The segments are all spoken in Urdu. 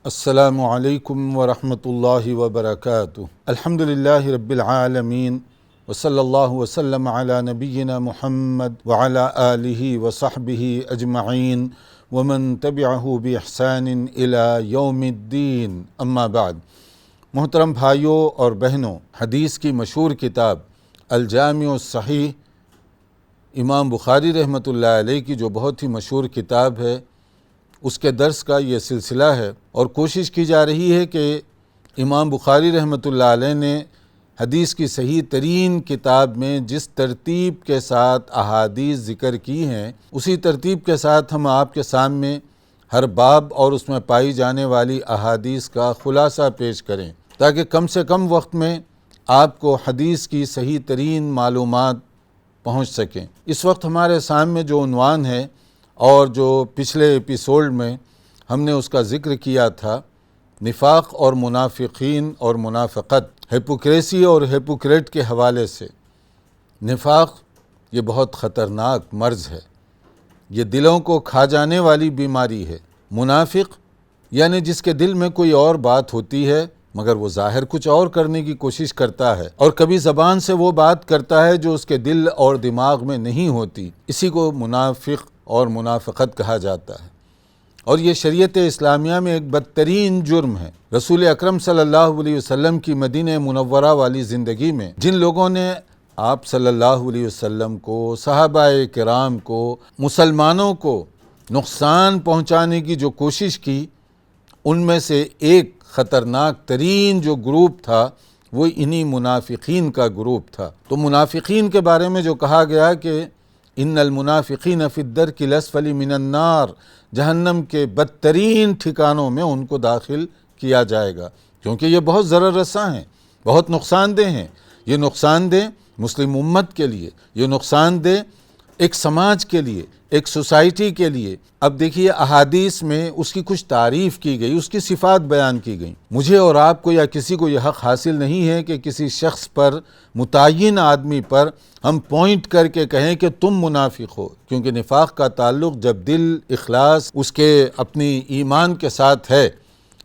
السلام علیکم ورحمۃ اللہ وبرکاتہ۔ الحمد للہ رب العالمین وصلی اللہ وسلم علی نبینا محمد وعلی آلہ وصحبہ اجمعین ومن تبعہ بإحسان الی یوم الدین، اما بعد۔ محترم بھائیوں اور بہنوں، حدیث کی مشہور کتاب الجامع الصحیح امام بخاری رحمۃ اللہ علیہ کی جو بہت ہی مشہور کتاب ہے، اس کے درس کا یہ سلسلہ ہے، اور کوشش کی جا رہی ہے کہ امام بخاری رحمۃ اللہ علیہ نے حدیث کی صحیح ترین کتاب میں جس ترتیب کے ساتھ احادیث ذکر کی ہیں، اسی ترتیب کے ساتھ ہم آپ کے سامنے ہر باب اور اس میں پائی جانے والی احادیث کا خلاصہ پیش کریں، تاکہ کم سے کم وقت میں آپ کو حدیث کی صحیح ترین معلومات پہنچ سکیں۔ اس وقت ہمارے سامنے جو عنوان ہے اور جو پچھلے ایپیسوڈ میں ہم نے اس کا ذکر کیا تھا، نفاق اور منافقین اور منافقت، ہیپوکریسی اور ہیپوکریٹ کے حوالے سے۔ نفاق یہ بہت خطرناک مرض ہے، یہ دلوں کو کھا جانے والی بیماری ہے۔ منافق یعنی جس کے دل میں کوئی اور بات ہوتی ہے مگر وہ ظاہر کچھ اور کرنے کی کوشش کرتا ہے، اور کبھی زبان سے وہ بات کرتا ہے جو اس کے دل اور دماغ میں نہیں ہوتی، اسی کو منافق اور منافقت کہا جاتا ہے۔ اور یہ شریعت اسلامیہ میں ایک بدترین جرم ہے۔ رسول اکرم صلی اللہ علیہ وسلم کی مدینہ منورہ والی زندگی میں جن لوگوں نے آپ صلی اللہ علیہ وسلم کو، صحابہ کرام کو، مسلمانوں کو نقصان پہنچانے کی جو کوشش کی، ان میں سے ایک خطرناک ترین جو گروپ تھا وہ انہی منافقین کا گروپ تھا۔ تو منافقین کے بارے میں جو کہا گیا کہ ان المنافقین فی الدرک الاسفل من النار، جہنم کے بدترین ٹھکانوں میں ان کو داخل کیا جائے گا، کیونکہ یہ بہت ضرر رساں ہیں، بہت نقصان دہ ہیں۔ یہ نقصان دہ مسلم امت کے لیے، یہ نقصان دہ ایک سماج کے لیے، ایک سوسائٹی کے لیے۔ اب دیکھیے احادیث میں اس کی کچھ تعریف کی گئی، اس کی صفات بیان کی گئی۔ مجھے اور آپ کو یا کسی کو یہ حق حاصل نہیں ہے کہ کسی شخص پر، متعین آدمی پر ہم پوائنٹ کر کے کہیں کہ تم منافق ہو، کیونکہ نفاق کا تعلق جب دل، اخلاص اس کے اپنی ایمان کے ساتھ ہے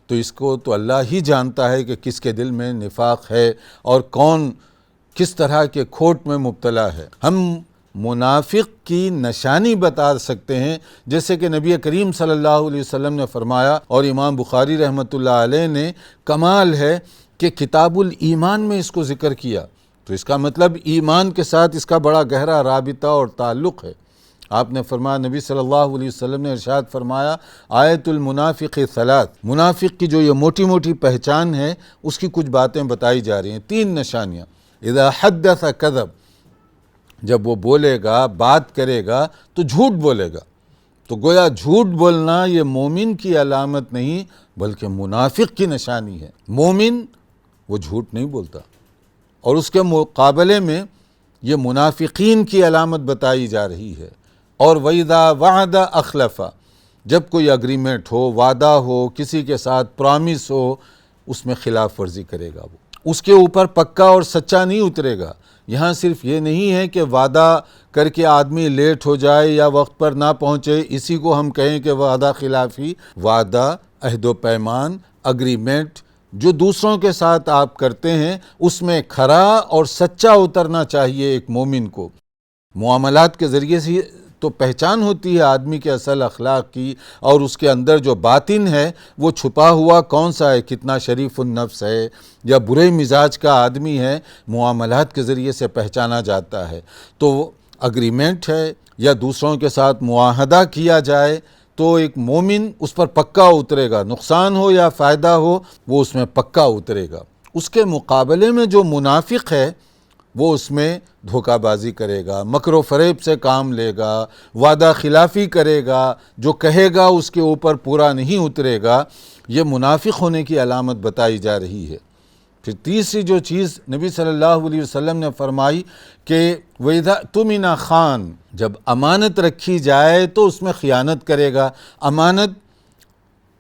تو اس کو تو اللہ ہی جانتا ہے کہ کس کے دل میں نفاق ہے اور کون کس طرح کے کھوٹ میں مبتلا ہے۔ ہم منافق کی نشانی بتا سکتے ہیں، جیسے کہ نبی کریم صلی اللہ علیہ وسلم نے فرمایا، اور امام بخاری رحمۃ اللہ علیہ نے کمال ہے کہ کتاب الایمان میں اس کو ذکر کیا، تو اس کا مطلب ایمان کے ساتھ اس کا بڑا گہرا رابطہ اور تعلق ہے۔ آپ نے فرمایا، نبی صلی اللہ علیہ وسلم نے ارشاد فرمایا، آیت المنافق ثلاث، منافق کی جو یہ موٹی موٹی پہچان ہے اس کی کچھ باتیں بتائی جا رہی ہیں، تین نشانیاں۔ اذا حدث کذب، جب وہ بولے گا، بات کرے گا تو جھوٹ بولے گا، تو گویا جھوٹ بولنا یہ مومن کی علامت نہیں بلکہ منافق کی نشانی ہے۔ مومن وہ جھوٹ نہیں بولتا، اور اس کے مقابلے میں یہ منافقین کی علامت بتائی جا رہی ہے۔ اور وَإِذَا وَعَدَ أَخْلَفَ، جب کوئی اگریمنٹ ہو، وعدہ ہو، کسی کے ساتھ پرامس ہو، اس میں خلاف ورزی کرے گا، وہ اس کے اوپر پکا اور سچا نہیں اترے گا۔ یہاں صرف یہ نہیں ہے کہ وعدہ کر کے آدمی لیٹ ہو جائے یا وقت پر نہ پہنچے، اسی کو ہم کہیں کہ وعدہ خلافی۔ وعدہ، عہد و پیمان، اگریمنٹ جو دوسروں کے ساتھ آپ کرتے ہیں، اس میں کھرا اور سچا اترنا چاہیے ایک مومن کو۔ معاملات کے ذریعے سے تو پہچان ہوتی ہے آدمی کے اصل اخلاق کی، اور اس کے اندر جو باطن ہے وہ چھپا ہوا کون سا ہے، کتنا شریف النفس ہے یا برے مزاج کا آدمی ہے، معاملات کے ذریعے سے پہچانا جاتا ہے۔ تو اگریمنٹ ہے یا دوسروں کے ساتھ معاہدہ کیا جائے تو ایک مومن اس پر پکا اترے گا، نقصان ہو یا فائدہ ہو وہ اس میں پکا اترے گا۔ اس کے مقابلے میں جو منافق ہے وہ اس میں دھوکہ بازی کرے گا، مکر و فریب سے کام لے گا، وعدہ خلافی کرے گا، جو کہے گا اس کے اوپر پورا نہیں اترے گا۔ یہ منافق ہونے کی علامت بتائی جا رہی ہے۔ پھر تیسری جو چیز نبی صلی اللہ علیہ وسلم نے فرمائی کہ وَإِذَا اؤْتُمِنَ خَانَ، جب امانت رکھی جائے تو اس میں خیانت کرے گا۔ امانت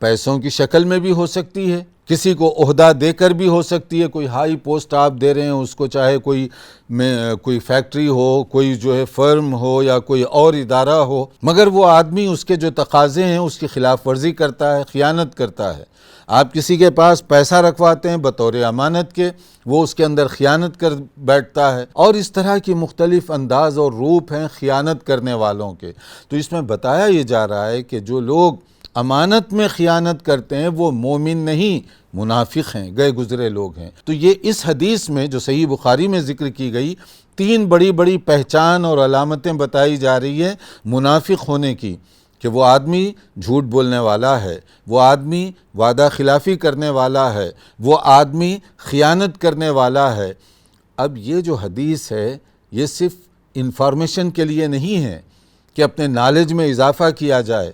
پیسوں کی شکل میں بھی ہو سکتی ہے، کسی کو عہدہ دے کر بھی ہو سکتی ہے، کوئی ہائی پوسٹ آپ دے رہے ہیں اس کو، چاہے کوئی فیکٹری ہو، کوئی جو ہے فرم ہو یا کوئی اور ادارہ ہو، مگر وہ آدمی اس کے جو تقاضے ہیں اس کی خلاف ورزی کرتا ہے، خیانت کرتا ہے۔ آپ کسی کے پاس پیسہ رکھواتے ہیں بطور امانت کے، وہ اس کے اندر خیانت کر بیٹھتا ہے، اور اس طرح کی مختلف انداز اور روپ ہیں خیانت کرنے والوں کے۔ تو اس میں بتایا یہ جا رہا ہے کہ جو لوگ امانت میں خیانت کرتے ہیں وہ مومن نہیں، منافق ہیں، گئے گزرے لوگ ہیں۔ تو یہ اس حدیث میں جو صحیح بخاری میں ذکر کی گئی 3 بڑی بڑی پہچان اور علامتیں بتائی جا رہی ہیں منافق ہونے کی، کہ وہ آدمی جھوٹ بولنے والا ہے، وہ آدمی وعدہ خلافی کرنے والا ہے، وہ آدمی خیانت کرنے والا ہے۔ اب یہ جو حدیث ہے یہ صرف انفارمیشن کے لیے نہیں ہے کہ اپنے نالج میں اضافہ کیا جائے،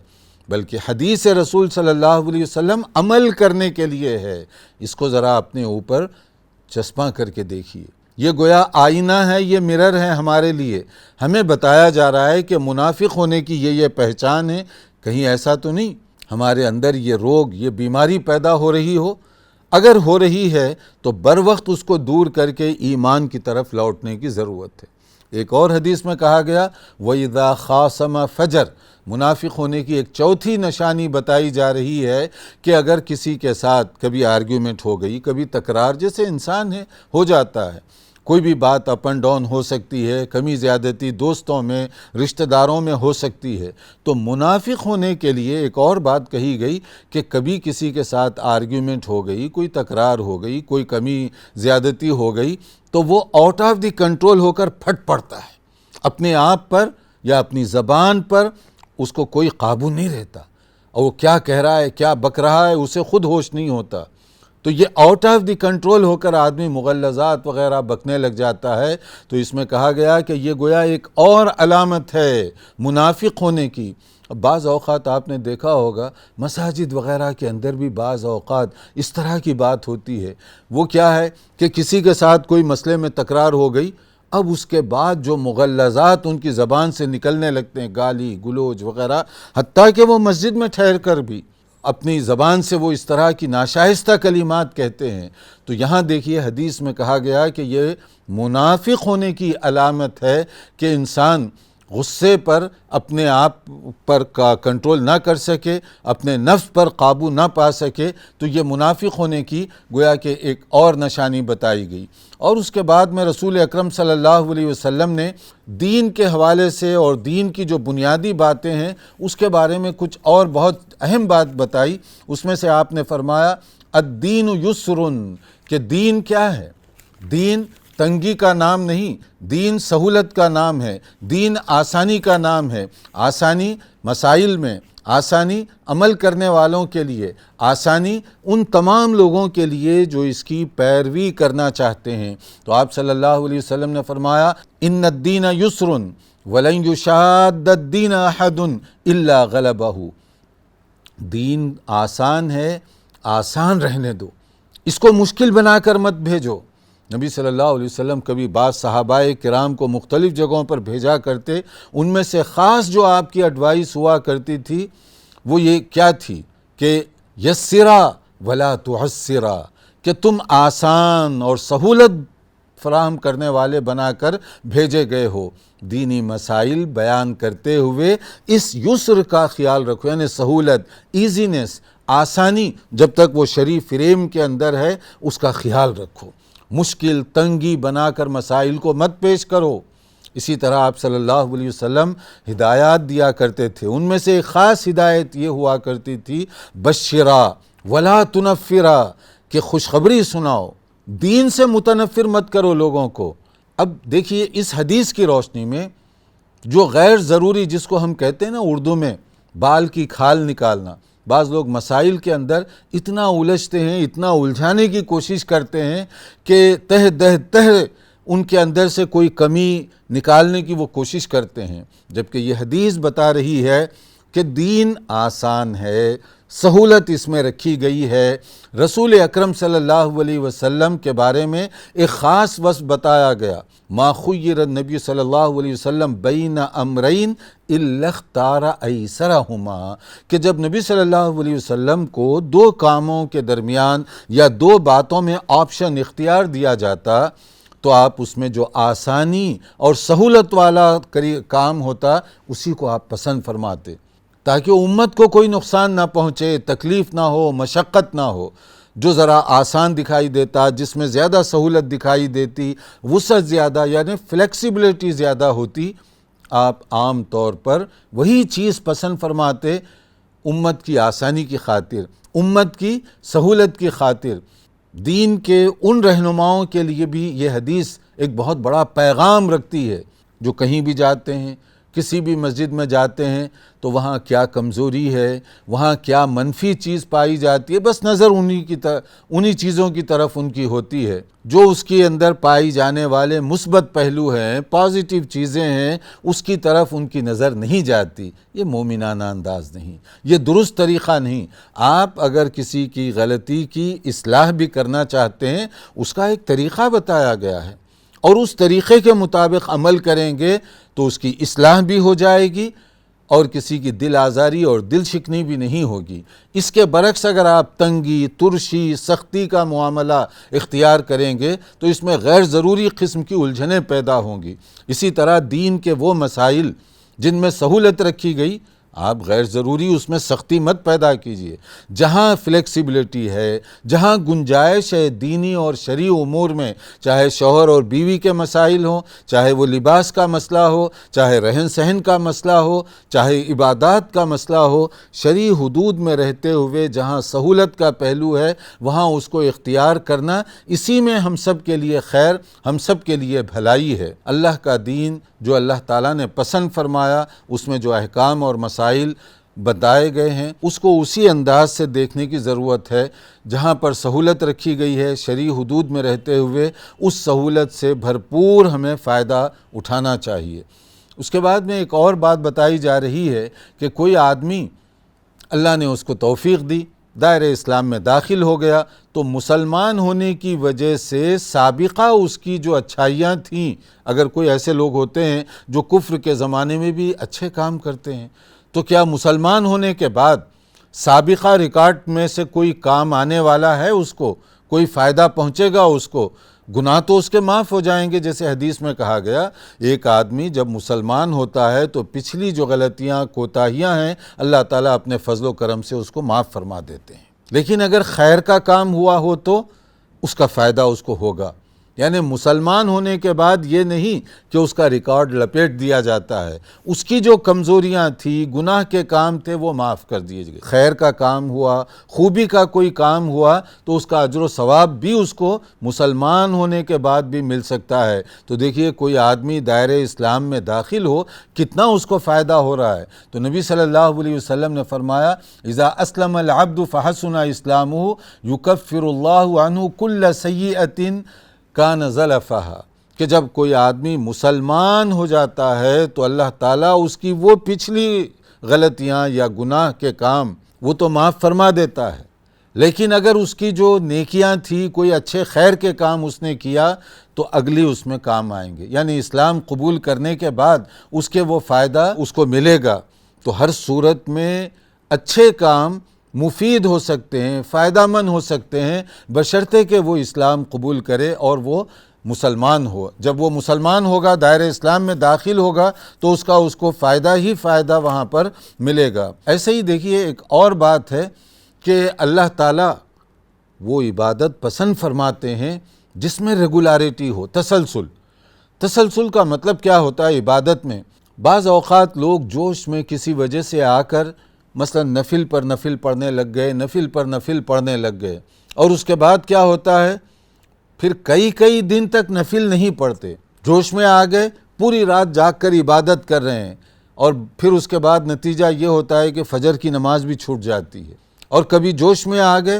بلکہ حدیث رسول صلی اللہ علیہ وسلم عمل کرنے کے لیے ہے۔ اس کو ذرا اپنے اوپر چسپاں کر کے دیکھیے، یہ گویا آئینہ ہے، یہ مرر ہے ہمارے لیے۔ ہمیں بتایا جا رہا ہے کہ منافق ہونے کی یہ پہچان ہے، کہیں ایسا تو نہیں ہمارے اندر یہ روگ، یہ بیماری پیدا ہو رہی ہو؟ اگر ہو رہی ہے تو بر وقت اس کو دور کر کے ایمان کی طرف لوٹنے کی ضرورت ہے۔ ایک اور حدیث میں کہا گیا وَإِذَا خَاصَمَ فَجَرَ، منافق ہونے کی ایک چوتھی نشانی بتائی جا رہی ہے کہ اگر کسی کے ساتھ کبھی آرگیومنٹ ہو گئی، کبھی تکرار، جیسے انسان ہے ہو جاتا ہے، کوئی بھی بات اپ اینڈ ڈاؤن ہو سکتی ہے، کمی زیادتی دوستوں میں، رشتہ داروں میں ہو سکتی ہے، تو منافق ہونے کے لیے ایک اور بات کہی گئی کہ کبھی کسی کے ساتھ آرگیومنٹ ہو گئی، کوئی تکرار ہو گئی، کوئی کمی زیادتی ہو گئی، تو وہ آؤٹ آف دی کنٹرول ہو کر پھٹ پڑتا ہے، اپنے آپ پر یا اپنی زبان پر اس کو کوئی قابو نہیں رہتا، اور وہ کیا کہہ رہا ہے، کیا بک رہا ہے، اسے خود ہوش نہیں ہوتا۔ تو یہ آؤٹ آف دی کنٹرول ہو کر آدمی مغلظات وغیرہ بکنے لگ جاتا ہے۔ تو اس میں کہا گیا کہ یہ گویا ایک اور علامت ہے منافق ہونے کی۔ بعض اوقات آپ نے دیکھا ہوگا مساجد وغیرہ کے اندر بھی بعض اوقات اس طرح کی بات ہوتی ہے، وہ کیا ہے کہ کسی کے ساتھ کوئی مسئلے میں تکرار ہو گئی، اب اس کے بعد جو مغلظات ان کی زبان سے نکلنے لگتے ہیں، گالی گلوچ وغیرہ، حتیٰ کہ وہ مسجد میں ٹھہر کر بھی اپنی زبان سے وہ اس طرح کی ناشائستہ کلمات کہتے ہیں۔ تو یہاں دیکھیے حدیث میں کہا گیا کہ یہ منافق ہونے کی علامت ہے کہ انسان غصے پر اپنے آپ پر کنٹرول نہ کر سکے، اپنے نفس پر قابو نہ پا سکے، تو یہ منافق ہونے کی گویا کہ ایک اور نشانی بتائی گئی۔ اور اس کے بعد میں رسول اکرم صلی اللہ علیہ وسلم نے دین کے حوالے سے اور دین کی جو بنیادی باتیں ہیں اس کے بارے میں کچھ اور بہت اہم بات بتائی۔ اس میں سے آپ نے فرمایا الدین یسر، کہ دین کیا ہے؟ دین تنگی کا نام نہیں، دین سہولت کا نام ہے، دین آسانی کا نام ہے۔ آسانی مسائل میں، آسانی عمل کرنے والوں کے لیے، آسانی ان تمام لوگوں کے لیے جو اس کی پیروی کرنا چاہتے ہیں۔ تو آپ صلی اللہ علیہ وسلم نے فرمایا ان الدین یسر ولن یشاد الدین احد الا غلبہ، دین آسان ہے، آسان رہنے دو، اس کو مشکل بنا کر مت بھیجو۔ نبی صلی اللہ علیہ وسلم کبھی بعض صحابہ کرام کو مختلف جگہوں پر بھیجا کرتے، ان میں سے خاص جو آپ کی ایڈوائس ہوا کرتی تھی وہ یہ کیا تھی کہ یسرا ولا تعسرا، کہ تم آسان اور سہولت فراہم کرنے والے بنا کر بھیجے گئے ہو۔ دینی مسائل بیان کرتے ہوئے اس یسر کا خیال رکھو، یعنی سہولت، ایزینس، آسانی، جب تک وہ شرعی فریم کے اندر ہے اس کا خیال رکھو، مشکل تنگی بنا کر مسائل کو مت پیش کرو۔ اسی طرح آپ صلی اللہ علیہ وسلم ہدایات دیا کرتے تھے، ان میں سے ایک خاص ہدایت یہ ہوا کرتی تھی بشرا ولا تنفرا، کہ خوشخبری سناؤ، دین سے متنفر مت کرو لوگوں کو۔ اب دیکھیے اس حدیث کی روشنی میں جو غیر ضروری، جس کو ہم کہتے ہیں نا اردو میں بال کی کھال نکالنا، بعض لوگ مسائل کے اندر اتنا الجھتے ہیں، اتنا الجھانے کی کوشش کرتے ہیں کہ تہ ان کے اندر سے کوئی کمی نکالنے کی وہ کوشش کرتے ہیں، جبکہ یہ حدیث بتا رہی ہے کہ دین آسان ہے، سہولت اس میں رکھی گئی ہے۔ رسول اکرم صلی اللہ علیہ وسلم کے بارے میں ایک خاص وصف بتایا گیا، ما خیر النبی صلی اللہ علیہ وسلم بین امرین الا اختار ایسرہما، کہ جب نبی صلی اللہ علیہ وسلم کو 2 کاموں کے درمیان یا 2 باتوں میں آپشن اختیار دیا جاتا تو آپ اس میں جو آسانی اور سہولت والا کام ہوتا اسی کو آپ پسند فرماتے۔ تاکہ امت کو کوئی نقصان نہ پہنچے، تکلیف نہ ہو، مشقت نہ ہو۔ جو ذرا آسان دکھائی دیتا، جس میں زیادہ سہولت دکھائی دیتی، وسعت زیادہ یعنی فلیکسیبلٹی زیادہ ہوتی، آپ عام طور پر وہی چیز پسند فرماتے امت کی آسانی کی خاطر، امت کی سہولت کی خاطر۔ دین کے ان رہنماؤں کے لیے بھی یہ حدیث ایک بہت بڑا پیغام رکھتی ہے، جو کہیں بھی جاتے ہیں، کسی بھی مسجد میں جاتے ہیں تو وہاں کیا کمزوری ہے، وہاں کیا منفی چیز پائی جاتی ہے، بس نظر انہی چیزوں کی طرف ان کی ہوتی ہے۔ جو اس کے اندر پائی جانے والے مثبت پہلو ہیں، پازیٹیو چیزیں ہیں، اس کی طرف ان کی نظر نہیں جاتی۔ یہ مومنانہ انداز نہیں، یہ درست طریقہ نہیں۔ آپ اگر کسی کی غلطی کی اصلاح بھی کرنا چاہتے ہیں، اس کا ایک طریقہ بتایا گیا ہے، اور اس طریقے کے مطابق عمل کریں گے تو اس کی اصلاح بھی ہو جائے گی، اور کسی کی دل آزاری اور دل شکنی بھی نہیں ہوگی۔ اس کے برعکس اگر آپ تنگی، ترشی، سختی کا معاملہ اختیار کریں گے تو اس میں غیر ضروری قسم کی الجھنیں پیدا ہوں گی۔ اسی طرح دین کے وہ مسائل جن میں سہولت رکھی گئی، آپ غیر ضروری اس میں سختی مت پیدا کیجیے۔ جہاں فلیکسیبلٹی ہے، جہاں گنجائش ہے دینی اور شرعی امور میں، چاہے شوہر اور بیوی کے مسائل ہوں، چاہے وہ لباس کا مسئلہ ہو، چاہے رہن سہن کا مسئلہ ہو، چاہے عبادات کا مسئلہ ہو، شرعی حدود میں رہتے ہوئے جہاں سہولت کا پہلو ہے وہاں اس کو اختیار کرنا، اسی میں ہم سب کے لیے خیر، ہم سب کے لیے بھلائی ہے۔ اللہ کا دین جو اللہ تعالیٰ نے پسند فرمایا، اس میں جو احکام اور مسائل بتائے گئے ہیں، اس کو اسی انداز سے دیکھنے کی ضرورت ہے۔ جہاں پر سہولت رکھی گئی ہے شرعی حدود میں رہتے ہوئے، اس سہولت سے بھرپور ہمیں فائدہ اٹھانا چاہیے۔ اس کے بعد میں ایک اور بات بتائی جا رہی ہے کہ کوئی آدمی اللہ نے اس کو توفیق دی، دائرہ اسلام میں داخل ہو گیا، تو مسلمان ہونے کی وجہ سے سابقہ اس کی جو اچھائیاں تھیں، اگر کوئی ایسے لوگ ہوتے ہیں جو کفر کے زمانے میں بھی اچھے کام کرتے ہیں، تو کیا مسلمان ہونے کے بعد سابقہ ریکارڈ میں سے کوئی کام آنے والا ہے؟ اس کو کوئی فائدہ پہنچے گا؟ اس کو گناہ تو اس کے معاف ہو جائیں گے، جیسے حدیث میں کہا گیا ایک آدمی جب مسلمان ہوتا ہے تو پچھلی جو غلطیاں کوتاہیاں ہیں اللہ تعالیٰ اپنے فضل و کرم سے اس کو معاف فرما دیتے ہیں۔ لیکن اگر خیر کا کام ہوا ہو تو اس کا فائدہ اس کو ہوگا۔ یعنی مسلمان ہونے کے بعد یہ نہیں کہ اس کا ریکارڈ لپیٹ دیا جاتا ہے، اس کی جو کمزوریاں تھیں، گناہ کے کام تھے، وہ معاف کر دیے گئے۔ خیر کا کام ہوا، خوبی کا کوئی کام ہوا تو اس کا اجر و ثواب بھی اس کو مسلمان ہونے کے بعد بھی مل سکتا ہے۔ تو دیکھیے کوئی آدمی دائرہ اسلام میں داخل ہو، کتنا اس کو فائدہ ہو رہا ہے۔ تو نبی صلی اللہ علیہ وسلم نے فرمایا اذا اسلم العبد فحسن اسلامہ یکفر اللہ عنہ کل سیئۃ کان زلفہا، کہ جب کوئی آدمی مسلمان ہو جاتا ہے تو اللہ تعالیٰ اس کی وہ پچھلی غلطیاں یا گناہ کے کام وہ تو معاف فرما دیتا ہے، لیکن اگر اس کی جو نیکیاں تھی، کوئی اچھے خیر کے کام اس نے کیا تو اگلی اس میں کام آئیں گے۔ یعنی اسلام قبول کرنے کے بعد اس کے وہ فائدہ اس کو ملے گا۔ تو ہر صورت میں اچھے کام مفید ہو سکتے ہیں، فائدہ مند ہو سکتے ہیں، بشرطے کہ وہ اسلام قبول کرے اور وہ مسلمان ہو۔ جب وہ مسلمان ہوگا، دائرہ اسلام میں داخل ہوگا، تو اس کو فائدہ ہی فائدہ وہاں پر ملے گا۔ ایسے ہی دیکھیے ایک اور بات ہے کہ اللہ تعالیٰ وہ عبادت پسند فرماتے ہیں جس میں ریگولاریٹی ہو، تسلسل۔ تسلسل کا مطلب کیا ہوتا ہے عبادت میں؟ بعض اوقات لوگ جوش میں کسی وجہ سے آ کر مثلا نفل پر نفل پڑھنے لگ گئے، نفل پر نفل پڑھنے لگ گئے، اور اس کے بعد کیا ہوتا ہے؟ پھر کئی دن تک نفل نہیں پڑھتے، جوش میں آ گئے، پوری رات جاگ کر عبادت کر رہے ہیں، اور پھر اس کے بعد نتیجہ یہ ہوتا ہے کہ فجر کی نماز بھی چھوٹ جاتی ہے۔ اور کبھی جوش میں آ گئے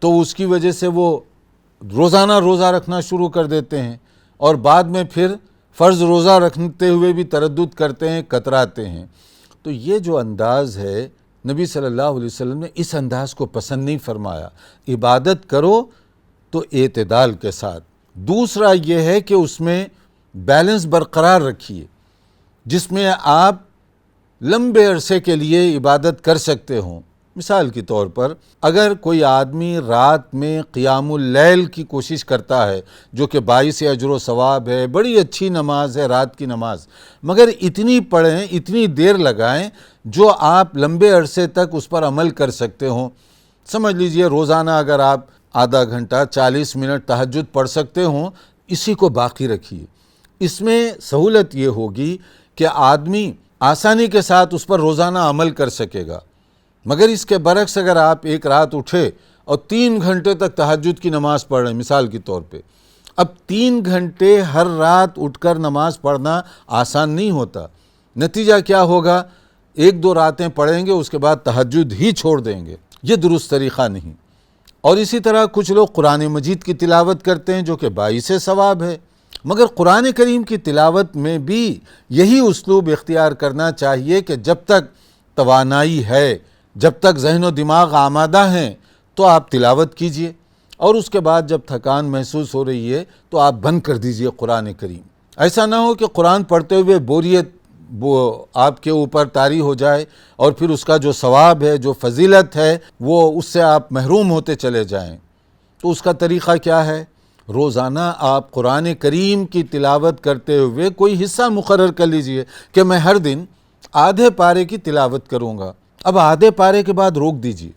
تو اس کی وجہ سے وہ روزانہ روزہ رکھنا شروع کر دیتے ہیں، اور بعد میں پھر فرض روزہ رکھتے ہوئے بھی تردد کرتے ہیں، کتراتے ہیں۔ تو یہ جو انداز ہے نبی صلی اللہ علیہ وسلم نے اس انداز کو پسند نہیں فرمایا۔ عبادت کرو تو اعتدال کے ساتھ۔ دوسرا یہ ہے کہ اس میں بیلنس برقرار رکھیے، جس میں آپ لمبے عرصے کے لیے عبادت کر سکتے ہوں، مثال کے طور پر اگر کوئی آدمی رات میں قیام اللیل کی کوشش کرتا ہے جو کہ باعث اجر و ثواب ہے، بڑی اچھی نماز ہے رات کی نماز، مگر اتنی پڑھیں، اتنی دیر لگائیں جو آپ لمبے عرصے تک اس پر عمل کر سکتے ہوں۔ سمجھ لیجئے روزانہ اگر آپ آدھا گھنٹہ 40 منٹ تہجد پڑھ سکتے ہوں، اسی کو باقی رکھیے۔ اس میں سہولت یہ ہوگی کہ آدمی آسانی کے ساتھ اس پر روزانہ عمل کر سکے گا۔ مگر اس کے برعکس اگر آپ ایک رات اٹھے اور 3 گھنٹے تک تہجد کی نماز پڑھ رہے ہیں مثال کے طور پہ، اب 3 گھنٹے ہر رات اٹھ کر نماز پڑھنا آسان نہیں ہوتا۔ نتیجہ کیا ہوگا؟ 1-2 راتیں پڑھیں گے، اس کے بعد تہجد ہی چھوڑ دیں گے۔ یہ درست طریقہ نہیں۔ اور اسی طرح کچھ لوگ قرآن مجید کی تلاوت کرتے ہیں جو کہ باعث ثواب ہے، مگر قرآن کریم کی تلاوت میں بھی یہی اسلوب اختیار کرنا چاہیے کہ جب تک توانائی ہے، جب تک ذہن و دماغ آمادہ ہیں تو آپ تلاوت کیجئے، اور اس کے بعد جب تھکان محسوس ہو رہی ہے تو آپ بند کر دیجئے قرآن کریم۔ ایسا نہ ہو کہ قرآن پڑھتے ہوئے بوریت آپ کے اوپر طاری ہو جائے اور پھر اس کا جو ثواب ہے، جو فضیلت ہے، وہ اس سے آپ محروم ہوتے چلے جائیں۔ تو اس کا طریقہ کیا ہے؟ روزانہ آپ قرآن کریم کی تلاوت کرتے ہوئے کوئی حصہ مقرر کر لیجئے کہ میں ہر دن آدھے پارے کی تلاوت کروں گا۔ اب آدھے پارے کے بعد روک دیجئے،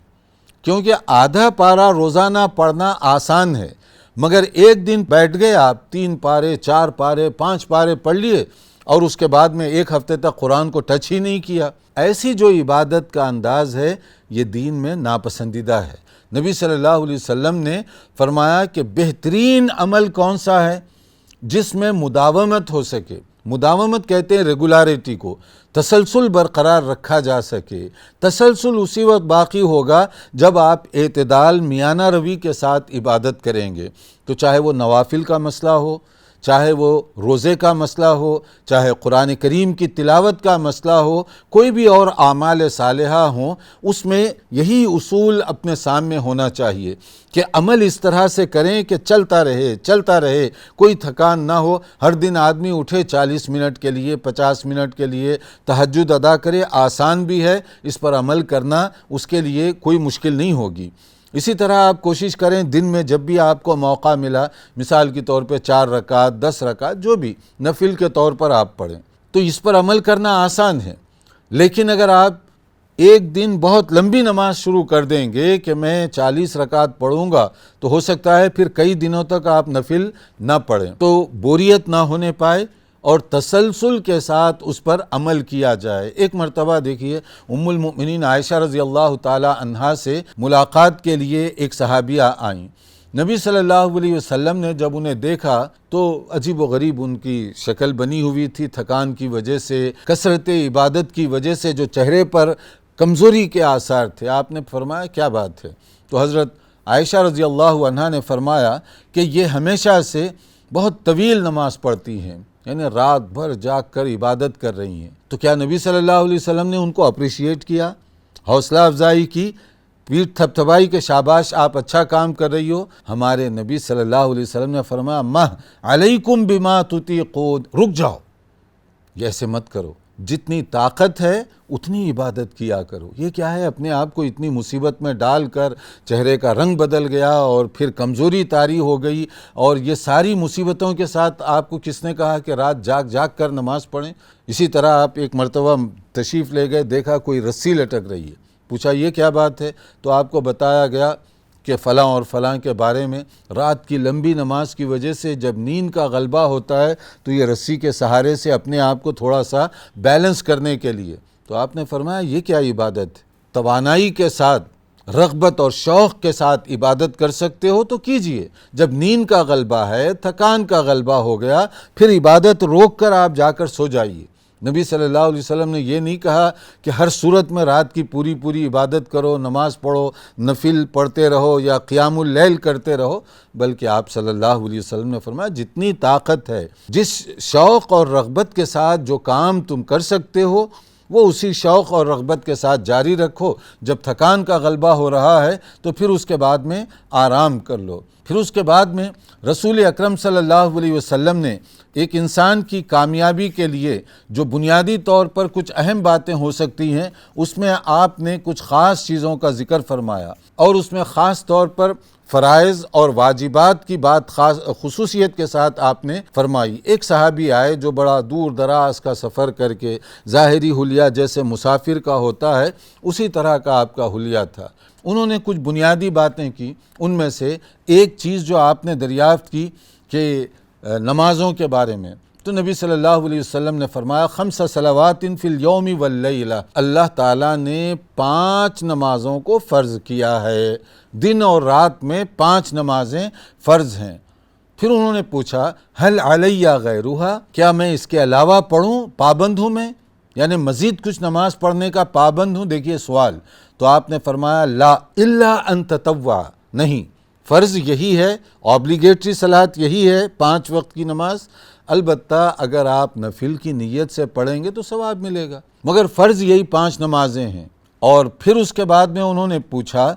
کیونکہ آدھا پارہ روزانہ پڑھنا آسان ہے، مگر ایک دن بیٹھ گئے آپ 3 پارے 4 پارے 5 پارے پڑھ لیے اور اس کے بعد میں 1 ہفتے تک قرآن کو ٹچ ہی نہیں کیا۔ ایسی جو عبادت کا انداز ہے یہ دین میں ناپسندیدہ ہے۔ نبی صلی اللہ علیہ وسلم نے فرمایا کہ بہترین عمل کون سا ہے؟ جس میں مداومت ہو سکے۔ مداومت کہتے ہیں ریگولاریٹی کو، تسلسل برقرار رکھا جا سکے۔ تسلسل اسی وقت باقی ہوگا جب آپ اعتدال میانہ روی کے ساتھ عبادت کریں گے، تو چاہے وہ نوافل کا مسئلہ ہو، چاہے وہ روزے کا مسئلہ ہو، چاہے قرآن کریم کی تلاوت کا مسئلہ ہو، کوئی بھی اور اعمال صالحہ ہوں، اس میں یہی اصول اپنے سامنے ہونا چاہیے کہ عمل اس طرح سے کریں کہ چلتا رہے، کوئی تھکان نہ ہو۔ ہر دن آدمی اٹھے 40 منٹ کے لیے 50 منٹ کے لیے تہجد ادا کرے، آسان بھی ہے، اس پر عمل کرنا اس کے لیے کوئی مشکل نہیں ہوگی۔ اسی طرح آپ کوشش کریں دن میں جب بھی آپ کو موقع ملا، مثال کے طور پہ 4 رکعت 10 رکعت جو بھی نفل کے طور پر آپ پڑھیں، تو اس پر عمل کرنا آسان ہے۔ لیکن اگر آپ ایک دن بہت لمبی نماز شروع کر دیں گے کہ میں 40 رکعت پڑھوں گا، تو ہو سکتا ہے پھر کئی دنوں تک آپ نفل نہ پڑھیں، تو بوریت نہ ہونے پائے اور تسلسل کے ساتھ اس پر عمل کیا جائے۔ ایک مرتبہ دیکھیے ام المؤمنین عائشہ رضی اللہ تعالی عنہا سے ملاقات کے لیے ایک صحابیہ آئیں۔ نبی صلی اللہ علیہ وسلم نے جب انہیں دیکھا تو عجیب و غریب ان کی شکل بنی ہوئی تھی، تھکان کی وجہ سے، کثرت عبادت کی وجہ سے جو چہرے پر کمزوری کے آثار تھے۔ آپ نے فرمایا کیا بات ہے؟ تو حضرت عائشہ رضی اللہ عنہا نے فرمایا کہ یہ ہمیشہ سے بہت طویل نماز پڑھتی ہیں، یعنی رات بھر جاگ کر عبادت کر رہی ہیں۔ تو کیا نبی صلی اللہ علیہ وسلم نے ان کو اپریشیٹ کیا، حوصلہ افزائی کی، پیٹھ تھپتھپائی کہ شاباش آپ اچھا کام کر رہی ہو؟ ہمارے نبی صلی اللہ علیہ وسلم نے فرمایا مہ علیکم بما تطیقون، رک جاؤ، یہ ایسے مت کرو، جتنی طاقت ہے اتنی عبادت کیا کرو۔ یہ کیا ہے؟ اپنے آپ کو اتنی مصیبت میں ڈال کر چہرے کا رنگ بدل گیا اور پھر کمزوری طاری ہو گئی، اور یہ ساری مصیبتوں کے ساتھ آپ کو کس نے کہا کہ رات جاگ کر نماز پڑھیں؟ اسی طرح آپ ایک مرتبہ تشریف لے گئے، دیکھا کوئی رسی لٹک رہی ہے، پوچھا یہ کیا بات ہے؟ تو آپ کو بتایا گیا کہ فلاں اور فلاں کے بارے میں رات کی لمبی نماز کی وجہ سے جب نیند کا غلبہ ہوتا ہے تو یہ رسی کے سہارے سے اپنے آپ کو تھوڑا سا بیلنس کرنے کے لیے۔ تو آپ نے فرمایا یہ کیا عبادت ہے؟ توانائی کے ساتھ، رغبت اور شوق کے ساتھ عبادت کر سکتے ہو تو کیجئے، جب نیند کا غلبہ ہے، تھکان کا غلبہ ہو گیا، پھر عبادت روک کر آپ جا کر سو جائیے۔ نبی صلی اللہ علیہ وسلم نے یہ نہیں کہا کہ ہر صورت میں رات کی پوری عبادت کرو، نماز پڑھو، نفل پڑھتے رہو یا قیام اللیل کرتے رہو، بلکہ آپ صلی اللہ علیہ وسلم نے فرمایا جتنی طاقت ہے، جس شوق اور رغبت کے ساتھ جو کام تم کر سکتے ہو وہ اسی شوق اور رغبت کے ساتھ جاری رکھو۔ جب تھکان کا غلبہ ہو رہا ہے تو پھر اس کے بعد میں آرام کر لو۔ پھر اس کے بعد میں رسول اکرم صلی اللہ علیہ وسلم نے ایک انسان کی کامیابی کے لیے جو بنیادی طور پر کچھ اہم باتیں ہو سکتی ہیں، اس میں آپ نے کچھ خاص چیزوں کا ذکر فرمایا، اور اس میں خاص طور پر فرائض اور واجبات کی بات خصوصیت کے ساتھ آپ نے فرمائی۔ ایک صحابی آئے جو بڑا دور دراز کا سفر کر کے، ظاہری حلیہ جیسے مسافر کا ہوتا ہے اسی طرح کا آپ کا حلیہ تھا۔ انہوں نے کچھ بنیادی باتیں کی، ان میں سے ایک چیز جو آپ نے دریافت کی کہ نمازوں کے بارے میں، تو نبی صلی اللہ علیہ وسلم نے فرمایا 5 صلوات فی اليوم واللیلہ، اللہ تعالیٰ نے 5 نمازوں کو فرض کیا ہے، دن اور رات میں 5 نمازیں فرض ہیں۔ پھر انہوں نے پوچھا حل علیہ غیرہا، کیا میں اس کے علاوہ پڑھوں، پابند ہوں میں، یعنی مزید کچھ نماز پڑھنے کا پابند ہوں؟ دیکھیے سوال، تو آپ نے فرمایا لا الا ان تطوع، نہیں، فرض یہی ہے، اوبلیگیٹری صلاۃ یہی ہے 5 وقت کی نماز، البتہ اگر آپ نفل کی نیت سے پڑھیں گے تو ثواب ملے گا، مگر فرض یہی 5 نمازیں ہیں۔ اور پھر اس کے بعد میں انہوں نے پوچھا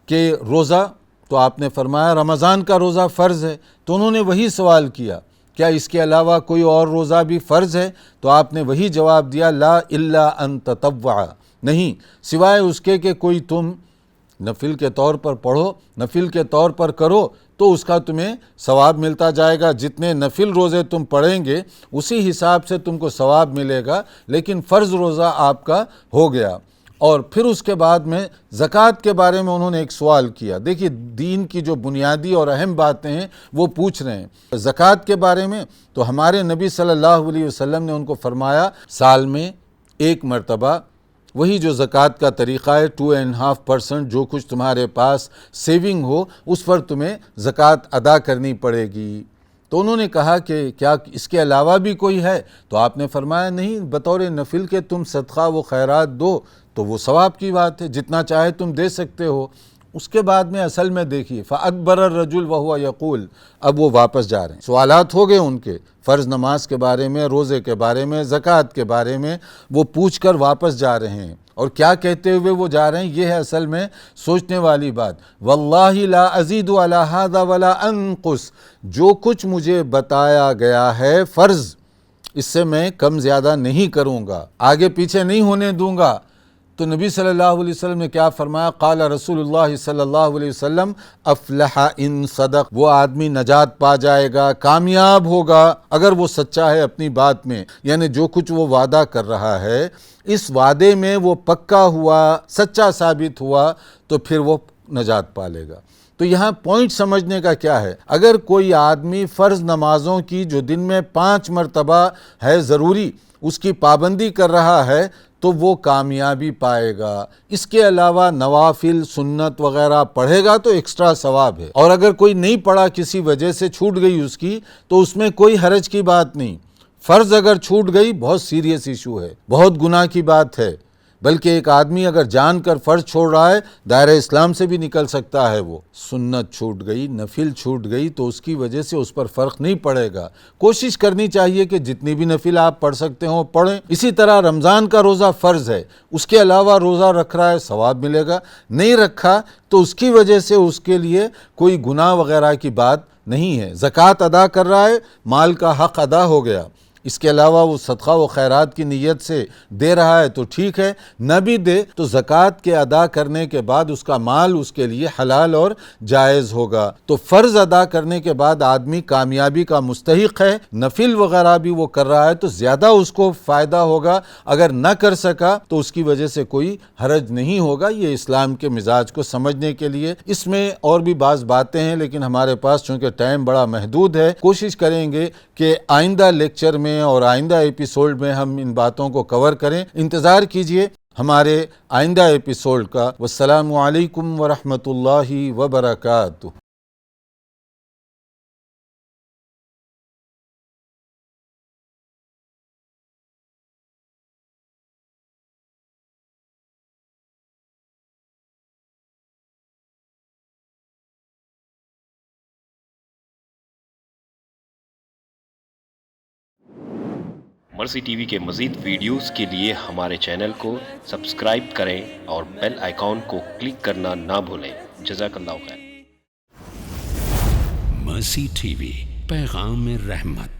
کہ روزہ، تو آپ نے فرمایا رمضان کا روزہ فرض ہے، تو انہوں نے وہی سوال کیا کیا اس کے علاوہ کوئی اور روزہ بھی فرض ہے؟ تو آپ نے وہی جواب دیا لا الا ان تطوع، نہیں، سوائے اس کے کہ کوئی تم نفل کے طور پر پڑھو، نفل کے طور پر کرو تو اس کا تمہیں ثواب ملتا جائے گا، جتنے نفل روزے تم پڑھیں گے اسی حساب سے تم کو ثواب ملے گا، لیکن فرض روزہ آپ کا ہو گیا۔ اور پھر اس کے بعد میں زکوٰۃ کے بارے میں انہوں نے ایک سوال کیا۔ دیکھیے دین کی جو بنیادی اور اہم باتیں ہیں وہ پوچھ رہے ہیں۔ زکوٰۃ کے بارے میں تو ہمارے نبی صلی اللہ علیہ وسلم نے ان کو فرمایا سال میں 1 مرتبہ، وہی جو زکوٰۃ کا طریقہ ہے 2.5% جو کچھ تمہارے پاس سیونگ ہو اس پر تمہیں زکوٰۃ ادا کرنی پڑے گی۔ تو انہوں نے کہا کہ کیا اس کے علاوہ بھی کوئی ہے؟ تو آپ نے فرمایا نہیں، بطور نفل کے تم صدقہ و خیرات دو تو وہ ثواب کی بات ہے، جتنا چاہے تم دے سکتے ہو۔ اس کے بعد میں اصل میں دیکھیے فَأَدْبَرَ الرَّجُلُ وَهُوَ يَقُولُ، اب وہ واپس جا رہے ہیں، سوالات ہو گئے ان کے فرض نماز کے بارے میں، روزے کے بارے میں، زکوٰۃ کے بارے میں، وہ پوچھ کر واپس جا رہے ہیں، اور کیا کہتے ہوئے وہ جا رہے ہیں؟ یہ ہے اصل میں سوچنے والی بات۔ وَاللَّهِ لَا أَزِيدُ عَلَى هَذَا وَلَا أَنقُصُ، جو کچھ مجھے بتایا گیا ہے فرض، اس سے میں کم زیادہ نہیں کروں گا، آگے پیچھے نہیں ہونے دوں گا۔ تو نبی صلی اللہ علیہ وسلم نے کیا فرمایا؟ قال رسول اللہ صلی اللہ علیہ وسلم افلح ان صدق، وہ آدمی نجات پا جائے گا، کامیاب ہوگا اگر وہ سچا ہے اپنی بات میں، یعنی جو کچھ وہ وعدہ کر رہا ہے اس وعدے میں وہ پکا ہوا، سچا ثابت ہوا تو پھر وہ نجات پا لے گا۔ تو یہاں پوائنٹ سمجھنے کا کیا ہے؟ اگر کوئی آدمی فرض نمازوں کی جو دن میں 5 مرتبہ ہے ضروری، اس کی پابندی کر رہا ہے تو وہ کامیابی پائے گا۔ اس کے علاوہ نوافل سنت وغیرہ پڑھے گا تو ایکسٹرا ثواب ہے، اور اگر کوئی نہیں پڑھا کسی وجہ سے چھوٹ گئی اس کی تو اس میں کوئی حرج کی بات نہیں۔ فرض اگر چھوٹ گئی بہت سیریس ایشو ہے، بہت گناہ کی بات ہے، بلکہ ایک آدمی اگر جان کر فرض چھوڑ رہا ہے دائرہ اسلام سے بھی نکل سکتا ہے۔ وہ سنت چھوٹ گئی، نفل چھوٹ گئی تو اس کی وجہ سے اس پر فرق نہیں پڑے گا۔ کوشش کرنی چاہیے کہ جتنی بھی نفل آپ پڑھ سکتے ہوں پڑھیں۔ اسی طرح رمضان کا روزہ فرض ہے، اس کے علاوہ روزہ رکھ رہا ہے ثواب ملے گا، نہیں رکھا تو اس کی وجہ سے اس کے لیے کوئی گناہ وغیرہ کی بات نہیں ہے۔ زکوٰۃ ادا کر رہا ہے، مال کا حق ادا ہو گیا، اس کے علاوہ وہ صدقہ و خیرات کی نیت سے دے رہا ہے تو ٹھیک ہے، نہ بھی دے تو زکوٰۃ کے ادا کرنے کے بعد اس کا مال اس کے لیے حلال اور جائز ہوگا۔ تو فرض ادا کرنے کے بعد آدمی کامیابی کا مستحق ہے، نفل وغیرہ بھی وہ کر رہا ہے تو زیادہ اس کو فائدہ ہوگا، اگر نہ کر سکا تو اس کی وجہ سے کوئی حرج نہیں ہوگا۔ یہ اسلام کے مزاج کو سمجھنے کے لیے، اس میں اور بھی بعض باتیں ہیں لیکن ہمارے پاس چونکہ ٹائم بڑا محدود ہے، کوشش کریں گے کہ آئندہ لیکچر میں اور آئندہ ایپیسوڈ میں ہم ان باتوں کو کور کریں۔ انتظار کیجئے ہمارے آئندہ ایپیسوڈ کا۔ والسلام علیکم ورحمۃ اللہ وبرکاتہ۔ مرسی ٹی وی کے مزید ویڈیوز کے لیے ہمارے چینل کو سبسکرائب کریں اور بیل آئیکن کو کلک کرنا نہ بھولیں۔ جزاک اللہ خیر۔ مرسی ٹی وی، پیغام رحمت۔